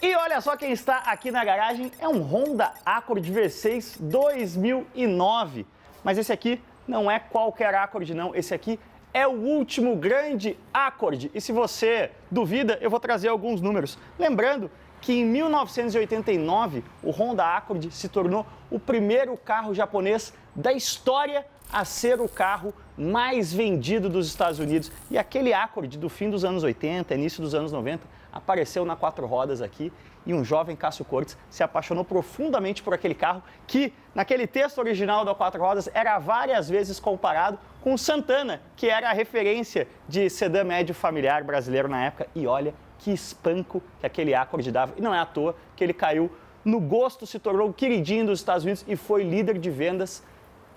E olha só quem está aqui na garagem, é um Honda Accord V6 2009. Mas esse aqui não é qualquer Accord não, esse aqui é o último grande Accord. E se você duvida, eu vou trazer alguns números. Lembrando que em 1989, o Honda Accord se tornou o primeiro carro japonês da história a ser o carro mais vendido dos Estados Unidos. E aquele Accord do fim dos anos 80, início dos anos 90, apareceu na 4 rodas aqui e um jovem Cássio Cortes se apaixonou profundamente por aquele carro que, naquele texto original da 4 rodas, era várias vezes comparado com o Santana, que era a referência de sedã médio familiar brasileiro na época. E olha que espanco que aquele Accord dava. E não é à toa que ele caiu no gosto, se tornou o queridinho dos Estados Unidos e foi líder de vendas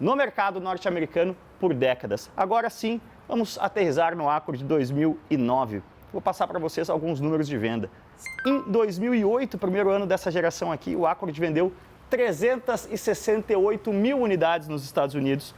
no mercado norte-americano por décadas. Agora sim, vamos aterrissar no Accord de 2009. Vou passar para vocês alguns números de venda. Em 2008, primeiro ano dessa geração aqui, o Accord vendeu 368 mil unidades nos Estados Unidos.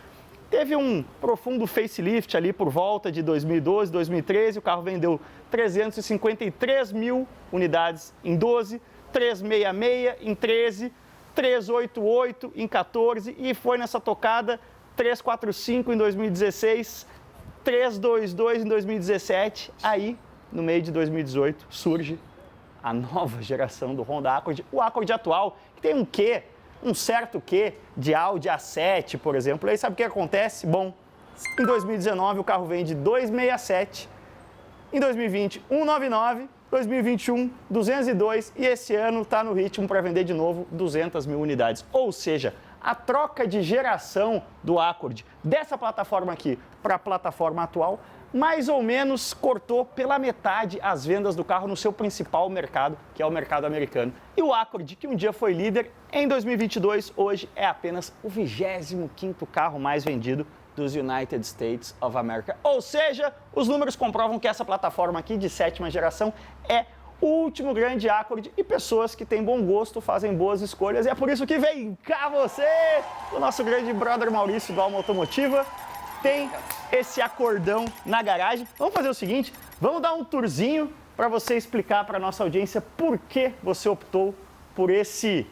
Teve um profundo facelift ali por volta de 2012, 2013. O carro vendeu 353 mil unidades em 12, 366 em 13, 388 em 14 e foi nessa tocada 345 em 2016, 322 em 2017. Aí, no meio de 2018, surge a nova geração do Honda Accord, o Accord atual, que tem um quê? Um certo quê de Audi A7, por exemplo. Aí sabe o que acontece? Bom, em 2019 o carro vende 267, em 2020 199, 2021 202 e esse ano está no ritmo para vender de novo 200 mil unidades. Ou seja, a troca de geração do Accord dessa plataforma aqui para a plataforma atual mais ou menos cortou pela metade as vendas do carro no seu principal mercado, que é o mercado americano. E o Accord, que um dia foi líder, em 2022, hoje é apenas o 25º carro mais vendido dos United States of America. Ou seja, os números comprovam que essa plataforma aqui de 7ª geração é o último grande Accord e pessoas que têm bom gosto fazem boas escolhas. E é por isso que vem cá você, o nosso grande brother Maurício do Alma Automotiva, tem esse acordão na garagem. Vamos fazer o seguinte, vamos dar um tourzinho para você explicar para a nossa audiência por que você optou por esse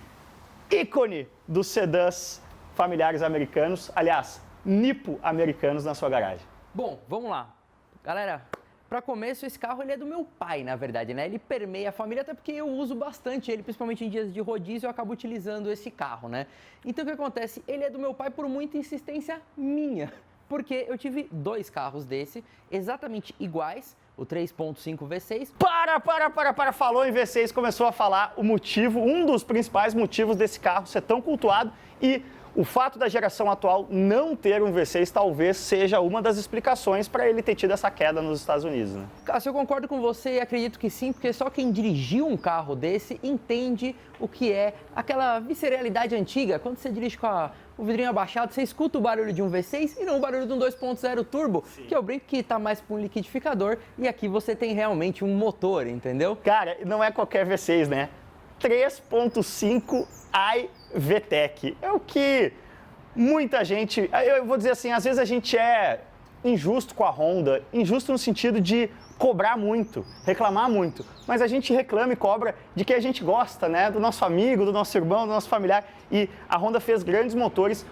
ícone dos sedãs familiares americanos, aliás, nipo-americanos na sua garagem. Bom, vamos lá. Galera, para começo, esse carro ele é do meu pai, na verdade, né? Ele permeia a família, até porque eu uso bastante ele, principalmente em dias de rodízio, eu acabo utilizando esse carro, né? Então, o que acontece? Ele é do meu pai por muita insistência minha. Porque eu tive 2 carros desse, exatamente iguais, o 3.5 V6. Falou em V6, começou a falar o motivo, um dos principais motivos desse carro ser tão cultuado e o fato da geração atual não ter um V6 talvez seja uma das explicações para ele ter tido essa queda nos Estados Unidos, né? Cássio, eu concordo com você e acredito que sim, porque só quem dirigiu um carro desse entende o que é aquela visceralidade antiga. Quando você dirige com o vidrinho abaixado, você escuta o barulho de um V6 e não o barulho de um 2.0 turbo, sim, que eu brinco que tá mais para um liquidificador e aqui você tem realmente um motor, entendeu? Cara, não é qualquer V6, né? 3.5 iVTEC. É o que muita gente... Eu vou dizer assim, às vezes a gente é injusto com a Honda, injusto no sentido de cobrar muito, reclamar muito, mas a gente reclama e cobra de que a gente gosta, né? Do nosso amigo, do nosso irmão, do nosso familiar. E a Honda fez grandes motores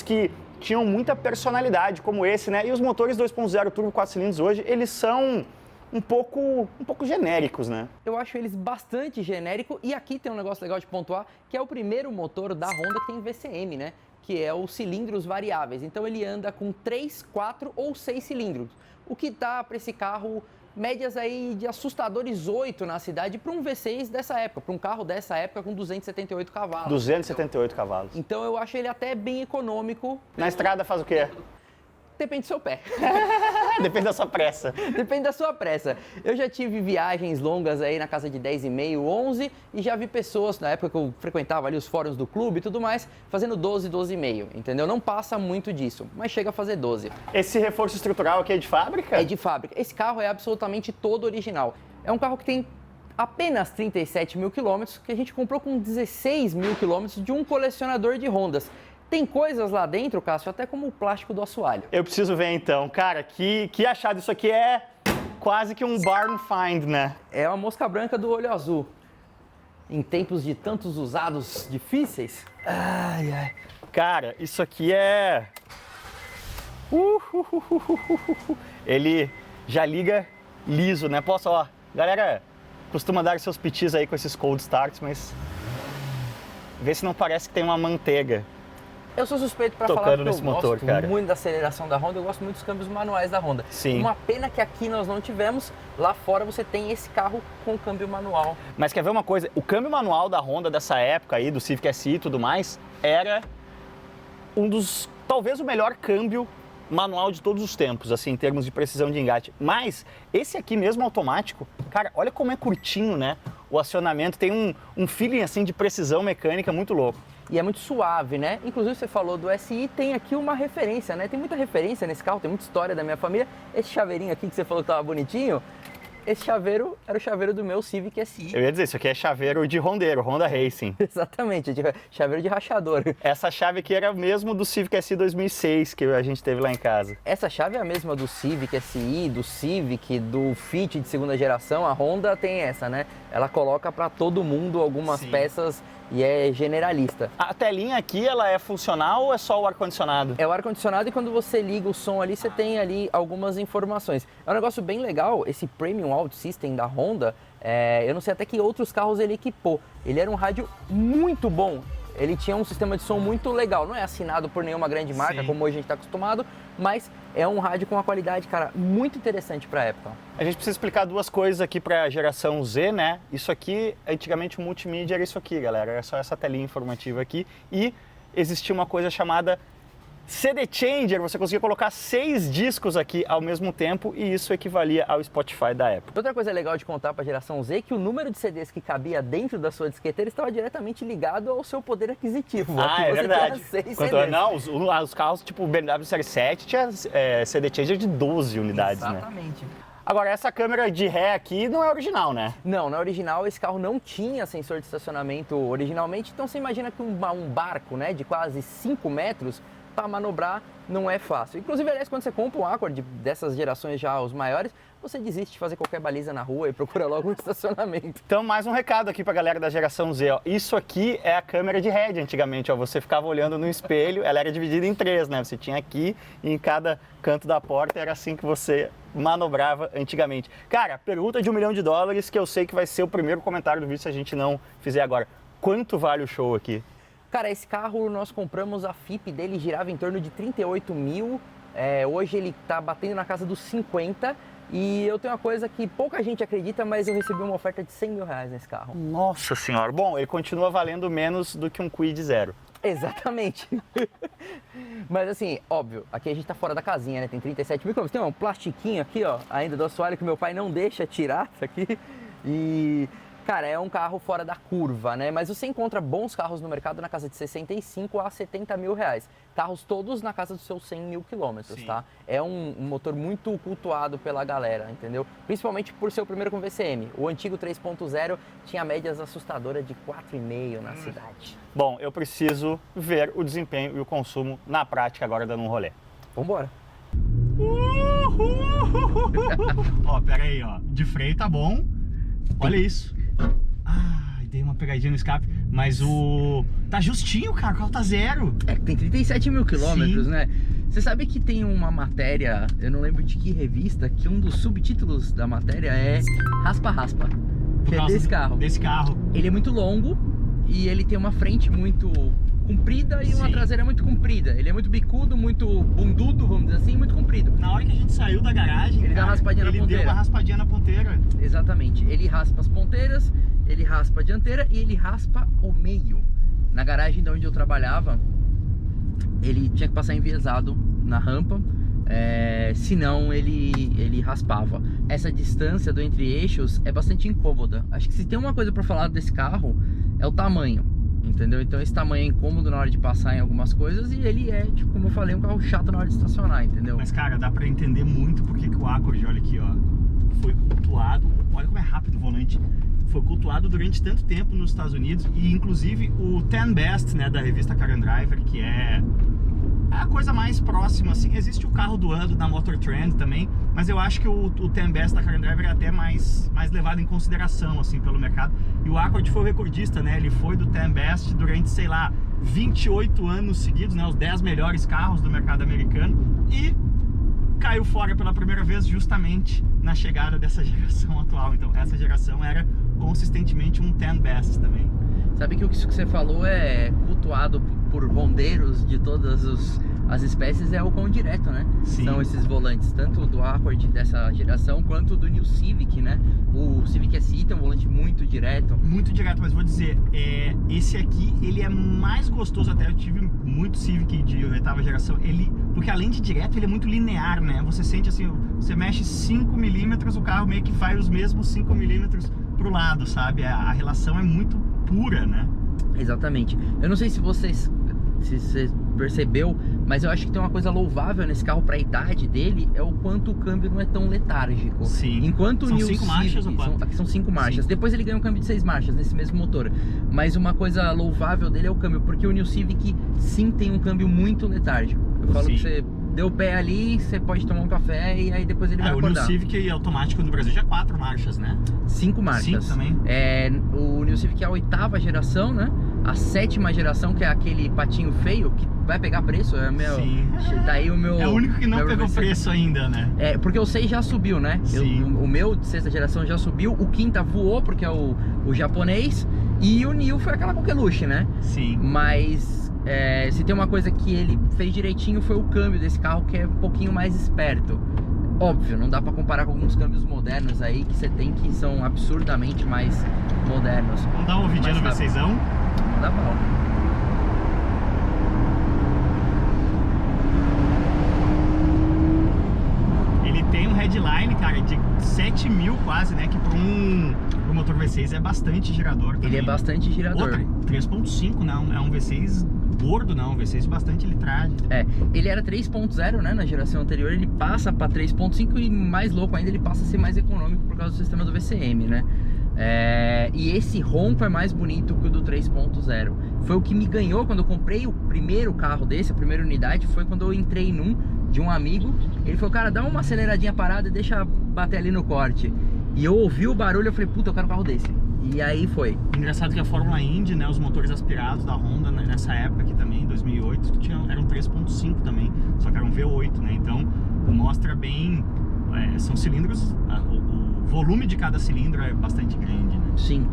que tinham muita personalidade, como esse, né? E os motores 2.0 turbo 4 cilindros hoje, eles são um pouco genéricos, né? Eu acho eles bastante genéricos e aqui tem um negócio legal de pontuar, que é o primeiro motor da Honda que tem VCM, né? Que é os cilindros variáveis. Então ele anda com 3, 4 ou 6 cilindros, o que dá para esse carro médias aí de assustadores 8 na cidade para um V6 dessa época, para um carro dessa época com 278 cavalos. 278 cavalos. Então eu acho ele até bem econômico. Na estrada faz o quê? Depende do seu pé. Depende da sua pressa. Depende da sua pressa. Eu já tive viagens longas aí na casa de 10,5, 11 e já vi pessoas, na época que eu frequentava ali os fóruns do clube e tudo mais, fazendo 12, 12,5, entendeu? Não passa muito disso, mas chega a fazer 12. Esse reforço estrutural aqui é de fábrica? É de fábrica. Esse carro é absolutamente todo original. É um carro que tem apenas 37 mil quilômetros, que a gente comprou com 16 mil quilômetros de um colecionador de Hondas. Tem coisas lá dentro, Cássio, até como o plástico do assoalho. Eu preciso ver então. Cara, que achado. Isso aqui é quase que um barn find, né? É uma mosca branca do olho azul. em tempos de tantos usados difíceis. Ai, ai. Cara, isso aqui é... Ele já liga liso, né? Posso, ó, galera costuma dar seus pitis aí com esses cold starts, mas vê se não parece que tem uma manteiga. Eu sou suspeito para falar que eu gosto muito da aceleração da Honda, eu gosto muito dos câmbios manuais da Honda. Sim. Uma pena que aqui nós não tivemos, lá fora você tem esse carro com câmbio manual. Mas quer ver uma coisa? O câmbio manual da Honda dessa época aí, do Civic SI e tudo mais, era um dos, talvez o melhor câmbio manual de todos os tempos, assim, em termos de precisão de engate. Mas esse aqui mesmo automático, cara, olha como é curtinho, né? O acionamento tem um feeling, assim, de precisão mecânica muito louco. E é muito suave, né? Inclusive você falou do SI, tem aqui uma referência, né? Tem muita referência nesse carro, tem muita história da minha família. Esse chaveirinho aqui que você falou que tava bonitinho, esse chaveiro era o chaveiro do meu Civic SI. Eu ia dizer, isso aqui é chaveiro de rondeiro, Honda Racing. Exatamente, chaveiro de rachador. Essa chave aqui era mesmo do Civic SI 2006, que a gente teve lá em casa. Essa chave é a mesma do Civic SI, do Civic, do Fit de segunda geração. A Honda tem essa, né? Ela coloca para todo mundo algumas peças e é generalista. A telinha aqui, ela é funcional ou é só o ar-condicionado? É o ar-condicionado e quando você liga o som ali, você tem ali algumas informações. É um negócio bem legal, esse Premium Audio System da Honda, eu não sei até que outros carros ele equipou. Ele era um rádio muito bom. Ele tinha um sistema de som muito legal, não é assinado por nenhuma grande marca, como hoje a gente está acostumado, mas é um rádio com uma qualidade, cara, muito interessante para a época. A gente precisa explicar duas coisas aqui para a geração Z, né? Isso aqui, antigamente o multimídia era isso aqui, galera, era só essa telinha informativa aqui e existia uma coisa chamada CD Changer, você conseguia colocar 6 discos aqui ao mesmo tempo e isso equivalia ao Spotify da época. Outra coisa legal de contar para a geração Z é que o número de CDs que cabia dentro da sua disqueteira estava diretamente ligado ao seu poder aquisitivo. Ah, é verdade. Não, os carros tipo o BMW Série 7 tinha CD Changer de 12 unidades, Exatamente. Né? Agora, essa câmera de ré aqui não é original, né? Não, não é original. Esse carro não tinha sensor de estacionamento originalmente, então você imagina que um barco, né, de quase 5 metros, para manobrar não é fácil. Inclusive, aliás, quando você compra um Accord dessas gerações já, os maiores, você desiste de fazer qualquer baliza na rua e procura logo um estacionamento. Então, mais um recado aqui para a galera da geração Z. Ó. Isso aqui é a câmera de ré de antigamente. Ó. Você ficava olhando no espelho, ela era dividida em 3, né? Você tinha aqui e em cada canto da porta, era assim que você manobrava antigamente. Cara, pergunta de $1 milhão que eu sei que vai ser o primeiro comentário do vídeo se a gente não fizer agora. Quanto vale o show aqui? Cara, esse carro nós compramos, a FIP dele girava em torno de 38 mil, hoje ele tá batendo na casa dos 50 e eu tenho uma coisa que pouca gente acredita, mas eu recebi uma oferta de 100 mil reais nesse carro. Nossa senhora, bom, ele continua valendo menos do que um Kwid Zero. Exatamente. Mas assim, óbvio, aqui a gente tá fora da casinha, né? Tem 37 mil quilômetros, tem um plastiquinho aqui, ó, ainda do assoalho que meu pai não deixa tirar isso aqui e... Cara, é um carro fora da curva, né? Mas você encontra bons carros no mercado na casa de 65 a 70 mil reais. Carros todos na casa dos seus 100 mil quilômetros, tá? É um motor muito cultuado pela galera, entendeu? Principalmente por ser o primeiro com VCM. O antigo 3.0 tinha médias assustadoras de 4,5 na cidade. Bom, eu preciso ver o desempenho e o consumo na prática agora dando um rolê. Vambora. Ó, pera aí, ó. De freio tá bom. Olha isso. Dei uma pegadinha no escape, mas tá justinho, cara, o carro tá zero. Tem 37 mil quilômetros, né? Você sabe que tem uma matéria, eu não lembro de que revista, que um dos subtítulos da matéria é Raspa-Raspa, que é desse carro. Desse carro. Ele é muito longo e ele tem uma frente muito comprida e uma traseira muito comprida. Ele é muito bicudo, muito bundudo, vamos dizer assim, muito comprido. Na hora que a gente saiu da garagem, ele dá uma raspadinha na ponteira. Ele deu uma raspadinha na ponteira. Exatamente. Ele raspa as ponteiras, ele raspa a dianteira e ele raspa o meio. Na garagem de onde eu trabalhava, ele tinha que passar enviesado na rampa, senão ele raspava. Essa distância do entre-eixos é bastante incômoda. Acho que se tem uma coisa para falar desse carro, é o tamanho. Entendeu? Então esse tamanho é incômodo na hora de passar em algumas coisas e ele é, tipo, como eu falei, um carro chato na hora de estacionar, entendeu? Mas cara, dá pra entender muito porque que o Accord, olha aqui, ó, foi cultuado, olha como é rápido o volante, foi cultuado durante tanto tempo nos Estados Unidos e inclusive o 10 Best, né, da revista Car and Driver, que é a coisa mais próxima, assim. Existe o carro do ano da Motor Trend também, mas eu acho que o 10 Best da Car and Driver é até mais levado em consideração, assim, pelo mercado. E o Accord foi o recordista, né? Ele foi do 10 Best durante, sei lá, 28 anos seguidos, né? Os 10 melhores carros do mercado americano. E caiu fora pela primeira vez justamente na chegada dessa geração atual. Então, essa geração era consistentemente um 10 Best também. Sabe que isso que você falou é cultuado por rondeiros de todas as espécies, é o quão direto, né? Sim. São esses volantes, tanto do Accord dessa geração, quanto do New Civic, né? O Civic SI tem um volante muito direto. Muito direto, mas vou dizer, esse aqui, ele é mais gostoso até. Eu tive muito Civic de 8ª geração, porque além de direto, ele é muito linear, né? Você sente assim, você mexe 5 milímetros, o carro meio que faz os mesmos 5 milímetros pro lado, sabe? A relação é muito pura, né? Exatamente. Eu não sei se você percebeu, mas eu acho que tem uma coisa louvável nesse carro para a idade dele, é o quanto o câmbio não é tão letárgico. Sim. Enquanto são o New 5 marchas ou quanto? aqui são 5 marchas. Depois ele ganha um câmbio de 6 marchas nesse mesmo motor. Mas uma coisa louvável dele é o câmbio, porque o New Civic sim tem um câmbio muito letárgico. Eu falo que você deu o pé ali, você pode tomar um café e aí depois ele vai acordar. O New Civic automático no Brasil já é 4 marchas, né? 5 marchas. 5 também? O New Civic é a 8ª geração, né? A 7ª geração, que é aquele patinho feio, que vai pegar preço, Sim. Daí o meu... É o único que não pegou preço ainda, né? Porque o 6 já subiu, né? Sim. O meu de 6ª geração já subiu, o 5ª voou, porque é o japonês, e o New foi aquela coqueluche, né? Sim. Mas... se tem uma coisa que ele fez direitinho, foi o câmbio desse carro, que é um pouquinho mais esperto. Óbvio, não dá pra comparar com alguns câmbios modernos aí que você tem, que são absurdamente mais modernos. Vamos dar uma ouvidinha no V6ão? Dá bala. Ele tem um headline, cara, de 7 mil quase, né? Que para um motor V6 é bastante girador também. Ele é bastante girador. 3.5, não, é um V6 gordo, não, um V6 bastante litragem. Ele era 3.0, né, na geração anterior, ele passa para 3.5 e mais louco ainda, ele passa a ser mais econômico por causa do sistema do VCM, né? E esse ronco é mais bonito que o do 3.0. Foi o que me ganhou quando eu comprei o primeiro carro desse, a primeira unidade, foi quando eu entrei num de um amigo. Ele falou, cara, dá uma aceleradinha parada e deixa bater ali no corte. E eu ouvi o barulho, eu falei, puta, eu quero um carro desse. E aí foi. Engraçado que a Fórmula Indy, né, os motores aspirados da Honda, né, nessa época aqui também, em 2008, eram 3.5 também, só que eram V8, né? Então mostra bem, são cilindros, o volume de cada cilindro é bastante grande, né? Sim.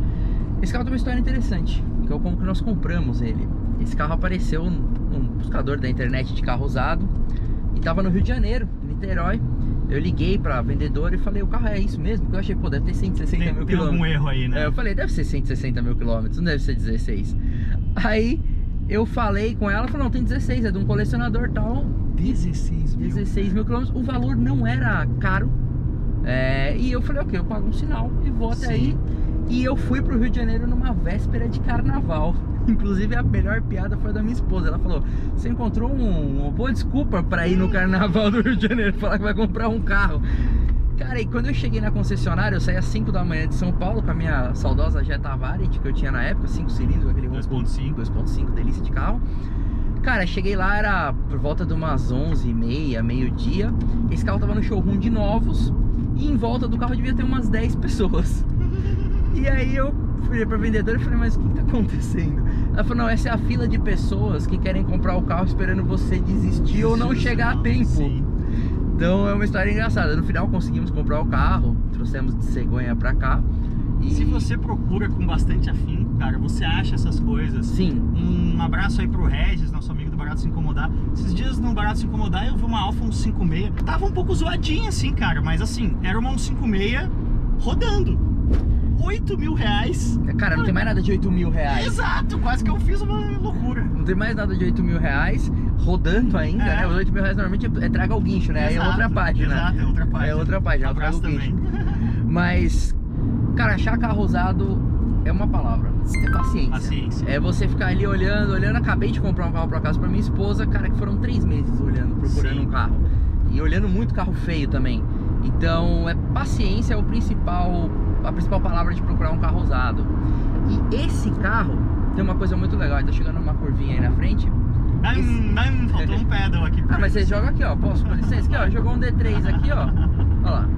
Esse carro tem uma história interessante, que é como que nós compramos ele. Esse carro apareceu num buscador da internet de carro usado e tava no Rio de Janeiro, em Niterói. Eu liguei pra vendedora e falei, o carro é isso mesmo? Porque eu achei, pô, deve ter 160 mil quilômetros. Tem algum erro aí, né? Eu falei, deve ser 160 mil quilômetros, não deve ser 16. Aí eu falei com ela, falou, não, tem 16, é de um colecionador tal. 16 mil quilômetros, o valor não era caro. E eu falei, ok, eu pago um sinal e vou até aí. E eu fui pro Rio de Janeiro numa véspera de carnaval. Inclusive a melhor piada foi da minha esposa. Ela falou, você encontrou uma boa desculpa pra ir no carnaval do Rio de Janeiro, falar que vai comprar um carro. Cara, e quando eu cheguei na concessionária, eu saí às 5 da manhã de São Paulo com a minha saudosa Jetta Variant que eu tinha na época, 5 cilindros, aquele 2.5, delícia de carro. Cara, cheguei lá, era por volta de umas 11h30, meio-dia. Esse carro tava no showroom de novos e em volta do carro devia ter umas 10 pessoas. E aí eu fui pra vendedora e falei, mas o que tá acontecendo? Ela falou, não, essa é a fila de pessoas que querem comprar o carro esperando você desistir ou não chegar a tempo. Sim. Então é uma história engraçada. No final conseguimos comprar o carro, trouxemos de cegonha pra cá. E se você procura com bastante afinco, cara, você acha essas coisas. Sim. Um abraço aí pro Regis, nosso amigo do Barato Se Incomodar. Esses dias no Barato Se Incomodar eu vi uma Alfa 156. Tava um pouco zoadinha assim, cara, mas assim, era uma 156 rodando. 8 mil reais. Cara, não tem mais nada de 8 mil reais. Exato, quase que eu fiz uma loucura. Não tem mais nada de 8 mil reais, rodando ainda, né? Os 8 mil reais normalmente traga o guincho, né? Aí é outra página. Exato, é outra página. É outra página, abraço também. Mas, cara, achar carro usado é uma palavra, é paciência. Paciência. É você ficar ali olhando. Acabei de comprar um carro pra casa pra minha esposa, cara, que foram 3 meses olhando, procurando um carro. E olhando muito carro feio também. Então, paciência é a principal palavra de procurar um carro usado. E esse carro tem uma coisa muito legal, tá chegando uma curvinha aí na frente. Faltou um pedal aqui. Ah, mas você joga aqui, ó. Posso, com licença? Aqui, ó. Jogou um D3 aqui, ó. Olha lá.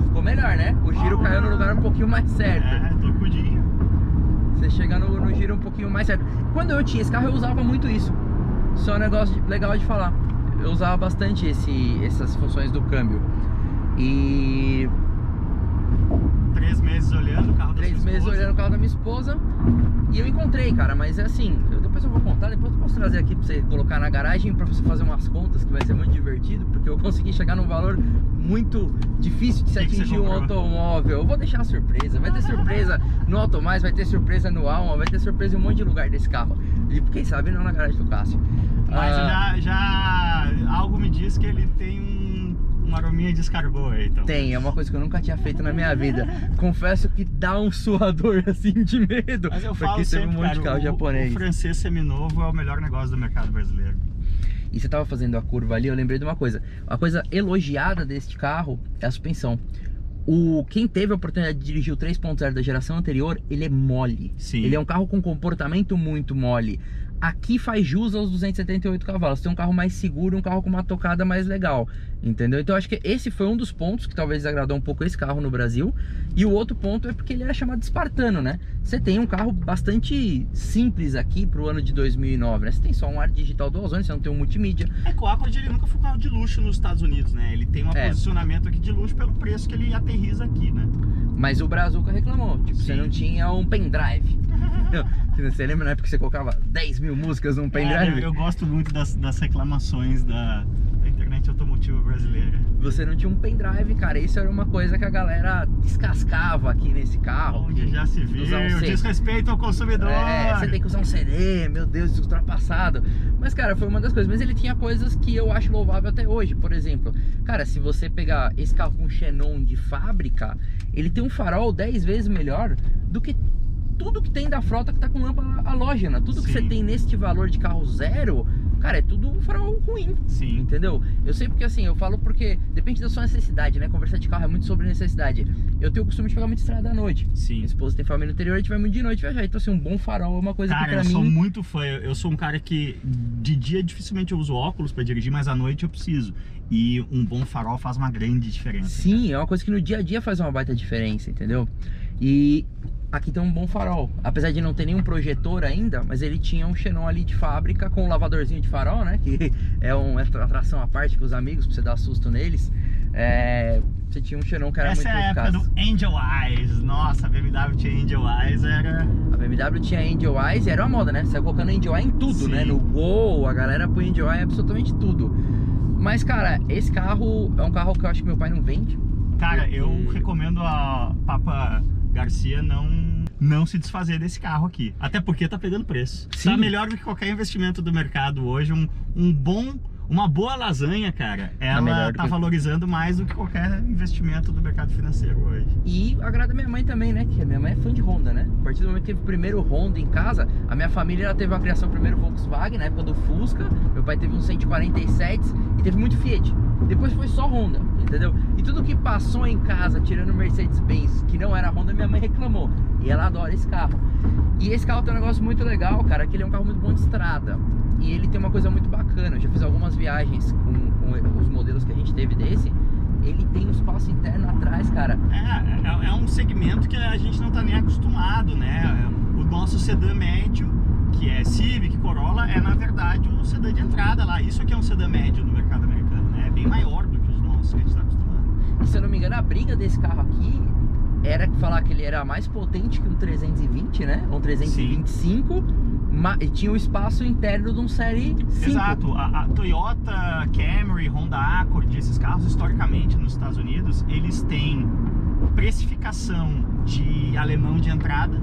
Ficou melhor, né? O giro caiu no lugar um pouquinho mais certo. Tocudinho. Você chega no giro um pouquinho mais certo. Quando eu tinha esse carro, eu usava muito isso. Só um negócio legal de falar. Eu usava bastante essas funções do câmbio. E... 3 meses olhando o carro da 3 meses olhando o carro da minha esposa. E eu encontrei, cara, mas é assim, depois eu vou contar, depois eu posso trazer aqui pra você colocar na garagem pra você fazer umas contas, que vai ser muito divertido, porque eu consegui chegar num valor muito difícil de se atingir um automóvel. Eu vou deixar a surpresa, vai ter surpresa no Automais, vai ter surpresa no Alma, vai ter surpresa em um monte de lugar desse carro. E quem sabe não na garagem do Cássio. Mas já algo me diz que ele tem uma arominha de escargot aí, então. Tem, é uma coisa que eu nunca tinha feito na minha vida. Confesso que dá um suador assim de medo. Mas eu porque falo teve sempre, um monte de carro cara, japonês. O francês seminovo é o melhor negócio do mercado brasileiro. E você tava fazendo a curva ali, eu lembrei de uma coisa. A coisa elogiada deste carro é a suspensão. Quem teve a oportunidade de dirigir o 3.0 da geração anterior, ele é mole. Sim. Ele é um carro com comportamento muito mole. Aqui faz jus aos 278 cavalos. Tem um carro mais seguro, um carro com uma tocada mais legal, entendeu? Então acho que esse foi um dos pontos que talvez desagradou um pouco esse carro no Brasil. E o outro ponto é porque ele era chamado de espartano, né? Você tem um carro bastante simples aqui pro ano de 2009, né? Você tem só um ar digital dual zone, você não tem um multimídia. É que o Accord ele nunca foi um carro de luxo nos Estados Unidos, né? Ele tem um posicionamento aqui de luxo pelo preço que ele aterriza aqui, né? Mas o Brazuca reclamou, tipo, você não tinha um pendrive. Você lembra na época que você colocava 10 mil músicas num pendrive? Eu gosto muito das reclamações da internet automotiva brasileira. Você não tinha um pendrive, cara. Isso era uma coisa que a galera descascava aqui nesse carro. Onde já se viu, desrespeito ao consumidor. Você tem que usar um CD, meu Deus, isso ultrapassado. Mas, cara, foi uma das coisas. Mas ele tinha coisas que eu acho louvável até hoje. Por exemplo, cara, se você pegar esse carro com xenon de fábrica, ele tem um farol 10 vezes melhor do que tudo que tem da frota que tá com lâmpada halógena. Tudo que você tem neste valor de carro zero, cara, é tudo um farol ruim. Sim. Entendeu? Eu sei porque assim, eu falo porque depende da sua necessidade, né? Conversar de carro é muito sobre necessidade. Eu tenho o costume de pegar muita estrada à noite. Sim. Minha esposa tem família no interior, a gente vai muito de noite viajar. Então assim, um bom farol é uma coisa que pra mim... Cara, eu sou muito fã. Eu sou um cara que de dia dificilmente eu uso óculos pra dirigir, mas à noite eu preciso. E um bom farol faz uma grande diferença. Sim, cara. é uma coisa que no dia a dia faz uma baita diferença, entendeu? E aqui tem um bom farol, apesar de não ter nenhum projetor ainda, mas ele tinha um xenon ali de fábrica com um lavadorzinho de farol, né? Que é uma atração à parte com os amigos, pra você dar susto neles. Você tinha um xenon que era muito eficaz. Essa é a época do Angel Eyes. Nossa, a BMW tinha Angel Eyes, era... A BMW tinha Angel Eyes e era uma moda, né? Você ia colocando Angel Eye em tudo, né? No Gol, a galera põe Angel Eye em absolutamente tudo. Mas, cara, esse carro é um carro que eu acho que meu pai não vende. Cara, eu recomendo a Papa Garcia não se desfazer desse carro aqui. Até porque tá pegando preço. Sim. Tá melhor do que qualquer investimento do mercado hoje. Uma boa lasanha, cara, ela tá valorizando mais do que qualquer investimento do mercado financeiro hoje. E agrada minha mãe também, né? Que a minha mãe é fã de Honda, né? A partir do momento que teve o primeiro Honda em casa, a minha família ela teve uma criação primeiro Volkswagen, na época do Fusca. Meu pai teve um 147 e teve muito Fiat. Depois foi só Honda, entendeu? E tudo que passou em casa, tirando Mercedes-Benz, que não era Honda, minha mãe reclamou. E ela adora esse carro. E esse carro tem um negócio muito legal, cara, que ele é um carro muito bom de estrada. E ele tem uma coisa muito bacana. Eu já fiz algumas viagens com os modelos que a gente teve desse. Ele tem um espaço interno atrás, cara. É um segmento que a gente não tá nem acostumado, né? O nosso sedã médio, que é Civic, Corolla, é na verdade o sedã de entrada lá. Isso aqui é um sedã médio no mercado americano, né? É bem maior do que os nossos que a gente tá acostumado. E se eu não me engano, a briga desse carro aqui era falar que ele era mais potente que um 320, né? Um 325, e tinha o espaço interno de um Série 5. Exato. A Toyota, Camry, Honda Accord, esses carros, historicamente nos Estados Unidos, eles têm precificação de alemão de entrada,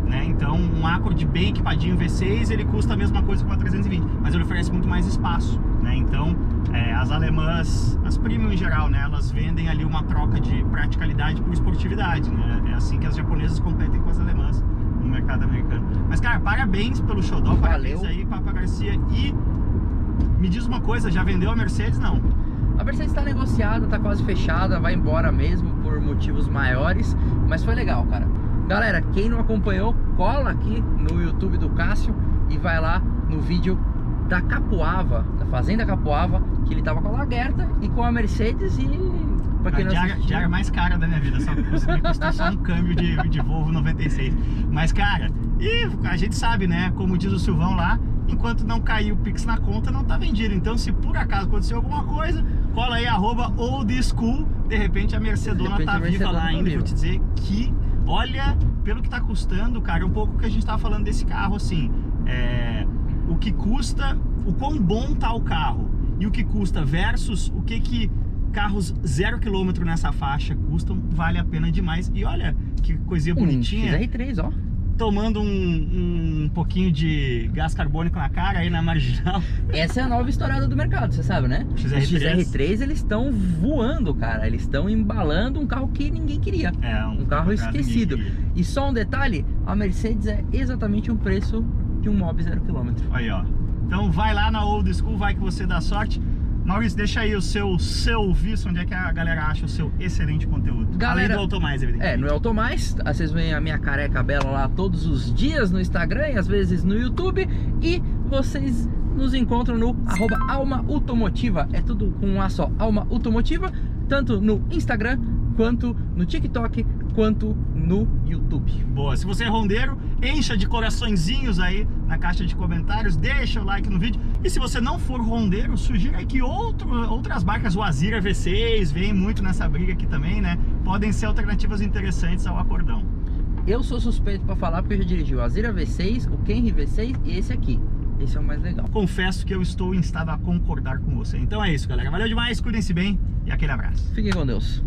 né? Então, um Accord bem equipadinho V6, ele custa a mesma coisa que uma 320, mas ele oferece muito mais espaço, né? Então, as alemãs, as premium em geral, né? Elas vendem ali uma troca de praticalidade por esportividade, né? É assim que as japonesas competem com as alemãs no mercado americano. Mas, cara, parabéns pelo xodó, parabéns aí, Papa Garcia. E me diz uma coisa, já vendeu a Mercedes? Não. A Mercedes está negociada, tá quase fechada, vai embora mesmo por motivos maiores, mas foi legal, cara. Galera, quem não acompanhou, cola aqui no YouTube do Cássio e vai lá no vídeo da Capuava, da Fazenda Capuava, que ele tava com a Lagerta e com a Mercedes e... A diária mais cara da minha vida, só que me custou só um câmbio de Volvo 96. Mas, cara, e a gente sabe, né, como diz o Silvão lá, enquanto não cair o Pix na conta, não tá vendido. Então, se por acaso aconteceu alguma coisa, cola aí, @oldschool, de repente a Mercedona tá viva lá ainda. Vou te dizer que, olha, pelo que tá custando, cara, um pouco que a gente tava falando desse carro, assim, o que custa, o quão bom tá o carro e o que custa versus o que carros 0 km nessa faixa custam, vale a pena demais. E olha que coisinha bonitinha. XR3, ó. Tomando um pouquinho de gás carbônico na cara aí na marginal. Essa é a nova estourada do mercado, você sabe, né? Os XR3, eles estão voando, cara. Eles estão embalando um carro que ninguém queria. Um carro esquecido. E só um detalhe, a Mercedes é exatamente o preço de um Mob 0 km. Aí, ó. Então vai lá na Old School, vai que você dá sorte. Maurício, deixa aí o seu serviço, onde é que a galera acha o seu excelente conteúdo. Além do Automais, evidentemente. No Automais, vocês veem a minha careca bela lá todos os dias no Instagram e às vezes no YouTube. E vocês nos encontram no @almaautomotiva. É tudo com um A só, Alma Automotiva, tanto no Instagram, quanto no TikTok, quanto no YouTube. Boa, se você é rondeiro, encha de coraçõezinhos aí na caixa de comentários, deixa o like no vídeo. E se você não for rondeiro, sugira aí que outras marcas, o Azira V6, vem muito nessa briga aqui também, né? Podem ser alternativas interessantes ao acordão. Eu sou suspeito para falar porque eu já dirigi o Azira V6, o Camry V6 e esse aqui. Esse é o mais legal. Confesso que eu estou em estado a concordar com você. Então é isso, galera. Valeu demais, cuidem-se bem e aquele abraço. Fiquem com Deus.